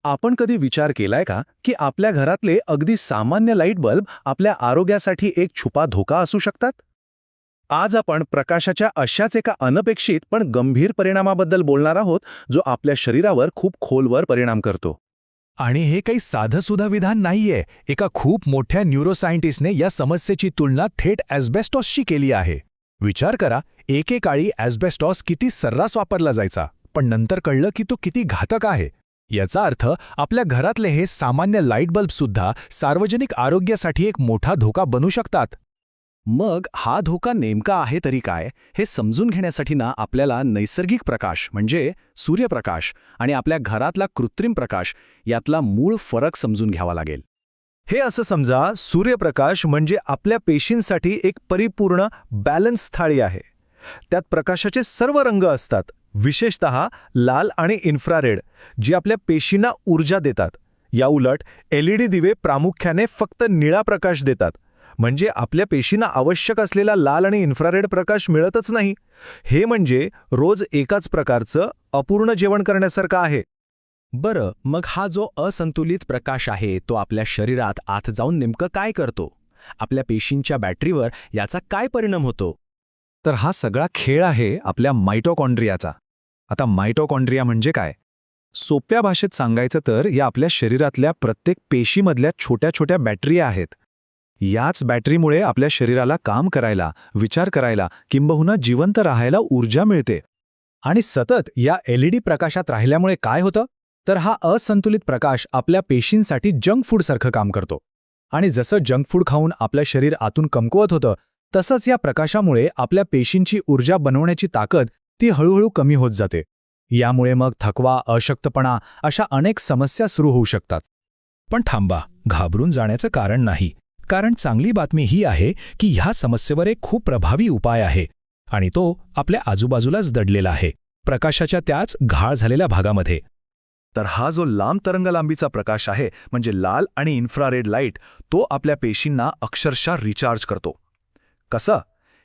आपण कधी विचार केलाय का की आपल्या घरातले अगदी सामान्य लाईट बल्ब आपल्या आरोग्यासाठी एक छुपा धोका असू शकतात? आज आपण प्रकाशाच्या अशाच एका अनपेक्षित पण गंभीर परिणामाबद्दल बोलणार आहोत, जो आपल्या शरीरावर खूप खोलवर परिणाम करतो. आणि हे काही साधंसुधा विधान नाहीये. एका खूप मोठ्या न्यूरोसायंटिस्टने या समस्येची तुलना थेट ॲस्बेस्टॉसशी केली आहे. विचार करा, एकेकाळी ॲस्बेस्टॉस किती सर्रास वापरला जायचा, पण नंतर कळलं की तो किती घातक आहे. याचा अर्थ आपल्या घरातले हे सामान्य लाईट बल्बसुद्धा सार्वजनिक आरोग्यासाठी एक मोठा धोका बनू शकतात. मग हा धोका नेमका आहे तरी काय, हे समजून घेण्यासाठी आपल्याला नैसर्गिक प्रकाश म्हणजे सूर्यप्रकाश आणि आपल्या घरातला कृत्रिम प्रकाश यातला मूळ फरक समजून घ्यावा लागेल. हे असं समजा, सूर्यप्रकाश म्हणजे आपल्या पेशींसाठी एक परिपूर्ण बॅलन्स थाळी आहे. त्यात प्रकाशाचे सर्व रंग असतात, विशेषतः लाल आणि इन्फ्रारेड, जे आपल्या पेशींना ऊर्जा देतात. या उलट LED दिवे प्रामुख्याने फक्त निळा प्रकाश देतात, म्हणजे आपल्या पेशींना आवश्यक असलेला लाल आणि इन्फ्रारेड प्रकाश मिळतच नाही. हे म्हणजे रोज एकाच प्रकारचं अपूर्ण जेवण करण्यासारखं आहे. बरं, मग हा जो असंतुलित प्रकाश आहे तो आपल्या शरीरात आत जाऊन नेमकं काय करतो? आपल्या पेशींच्या बॅटरीवर याचा काय परिणाम होतो? तर हा सगळा खेळ आहे आपल्या मायटोकॉन्ड्रियाचा. आता मायटोकॉन्ड्रिया म्हणजे काय? सोप्या भाषेत सांगायचं तर या आपल्या शरीरातल्या प्रत्येक पेशीमधल्या छोट्या छोट्या बॅटरी आहेत. याच बॅटरीमुळे आपल्या शरीराला काम करायला, विचार करायला, किंबहुना जिवंत राहायला ऊर्जा मिळते. आणि सतत या LED प्रकाशात राहिल्यामुळे काय होतं? तर हा असंतुलित प्रकाश आपल्या पेशींसाठी जंक फूडसारखं काम करतो. आणि जसं जंक फूड खाऊन आपलं शरीर आतून कमकुवत होतं, तसंच या प्रकाशामुळे आपल्या पेशींची ऊर्जा बनवण्याची ताकद ती हळूहळू कमी होत जाते. यामुळे मग थकवा, अशक्तपणा अशा अनेक समस्या सुरू होऊ शकतात. पण थांबा, घाबरून जाण्याचं कारण नाही. कारण चांगली बातमी ही आहे की ह्या समस्येवर एक खूप प्रभावी उपाय आहे. आणि तो आपल्या आजूबाजूलाच दडलेला आहे, प्रकाशाच्या त्याच घाळ झालेल्या भागामध्ये. तर हा जो लांब तरंगलांबीचा प्रकाश आहे, म्हणजे लाल आणि इन्फ्रारेड लाईट, तो आपल्या पेशींना अक्षरशः रिचार्ज करतो. कसं?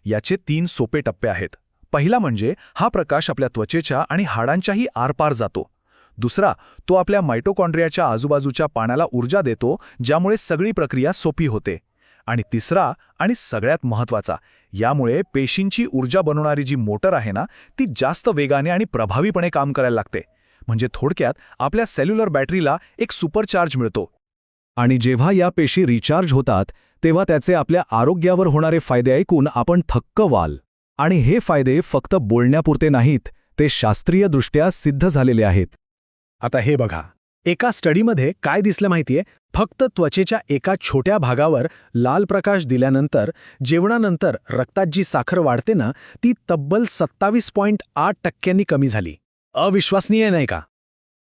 याचे 3 सोपे टप्पे आहेत. पहिला म्हणजे हा प्रकाश आपल्या त्वचेच्या आणि हाडांच्याही आरपार जातो. दुसरा, तो आपल्या मायटोकॉन्ड्रियाच्या आजूबाजूच्या पाण्याला ऊर्जा देतो, ज्यामुळे सगळी प्रक्रिया सोपी होते. आणि तिसरा आणि सगळ्यात महत्त्वाचा, यामुळे पेशींची ऊर्जा बनवणारी जी मोटर आहे ती जास्त वेगाने आणि प्रभावीपणे काम करायला लागते. म्हणजे थोडक्यात आपल्या सेल्युलर बॅटरीला एक सुपरचार्ज मिळतो. आणि जेव्हा या पेशी रिचार्ज होतात, तेव्हा त्याचे आपल्या आरोग्यावर होणारे फायदे ऐकून आपण थक्क व्हाल. आणि हे फायदे फक्त बोलण्यापुरते नाहीत, ते शास्त्रीयदृष्ट्या सिद्ध झालेले आहेत. आता हे बघा, एका स्टडीमध्ये काय दिसलं माहितीये? फक्त त्वचेच्या एका छोट्या भागावर लाल प्रकाश दिल्यानंतर जेवणानंतर रक्तात जी साखर वाढते ती तब्बल 27.8% कमी झाली. अविश्वसनीय नाही का?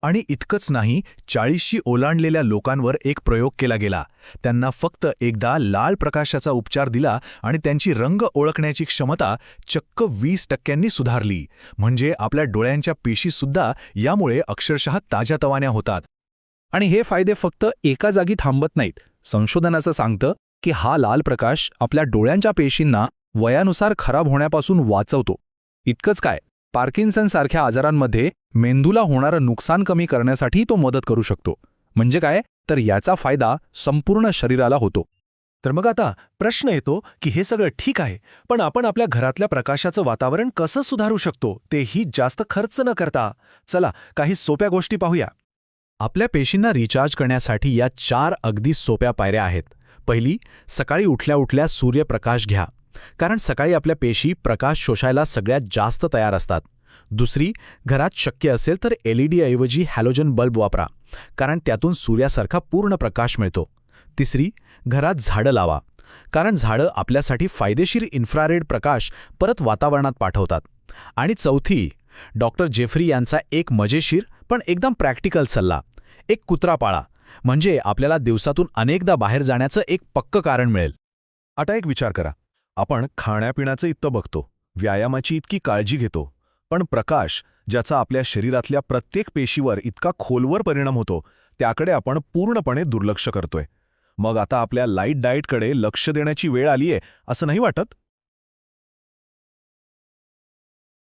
आणि इतकंच नाही, 40शी ओलांडलेल्या लोकांवर एक प्रयोग केला गेला. त्यांना फक्त एकदा लाल प्रकाशाचा उपचार दिला आणि त्यांची रंग ओळखण्याची क्षमता चक्क 20% सुधारली. म्हणजे आपल्या डोळ्यांच्या पेशीसुद्धा यामुळे अक्षरशः ताज्यातवान्या होतात. आणि हे फायदे फक्त एका जागी थांबत नाहीत. संशोधनाचं सांगतं की हा लाल प्रकाश आपल्या डोळ्यांच्या पेशींना वयानुसार खराब होण्यापासून वाचवतो. इतकंच काय, पार्किन्सनसारख्या आजारांमध्ये मेंदूला होणारं नुकसान कमी करण्यासाठी तो मदत करू शकतो. म्हणजे काय, तर याचा फायदा संपूर्ण शरीराला होतो. तर मग आता प्रश्न येतो की हे सगळं ठीक आहे, पण आपण आपल्या घरातल्या प्रकाशाचं वातावरण कसं सुधारू शकतो, तेही जास्त खर्च न करता? चला, काही सोप्या गोष्टी पाहूया. आपल्या पेशींना रिचार्ज करण्यासाठी या 4 अगदी सोप्या पायऱ्या आहेत. पहिली, सकाळी उठल्या उठल्या सूर्यप्रकाश घ्या, कारण सकाळी आपल्या पेशी प्रकाश शोषायला सगळ्यात जास्त तयार असतात. दुसरी, घरात शक्य असेल तर LED ऐवजी हॅलोजन बल्ब वापरा, कारण त्यातून सूर्यासारखा पूर्ण प्रकाश मिळतो. तिसरी, घरात झाडं लावा, कारण झाडं आपल्यासाठी फायदेशीर इन्फ्रारेड प्रकाश परत वातावरणात पाठवतात. आणि चौथी, डॉक्टर जेफ्री यांचा एक मजेशीर पण एकदम प्रॅक्टिकल सल्ला, एक कुत्रा पाळा, म्हणजे आपल्याला दिवसातून अनेकदा बाहेर जाण्याचं एक पक्कं कारण मिळेल. आता एक विचार करा, आपण खाण्यापिण्याचं इतकं बघतो, व्यायामाची इतकी काळजी घेतो, पण प्रकाश, ज्याचा आपल्या शरीरातल्या प्रत्येक पेशीवर इतका खोलवर परिणाम होतो, त्याकडे आपण पूर्णपणे दुर्लक्ष करतोय. मग आता आपल्या लाईट डाएटकडे लक्ष देण्याची वेळ आलीये, असं नाही वाटत?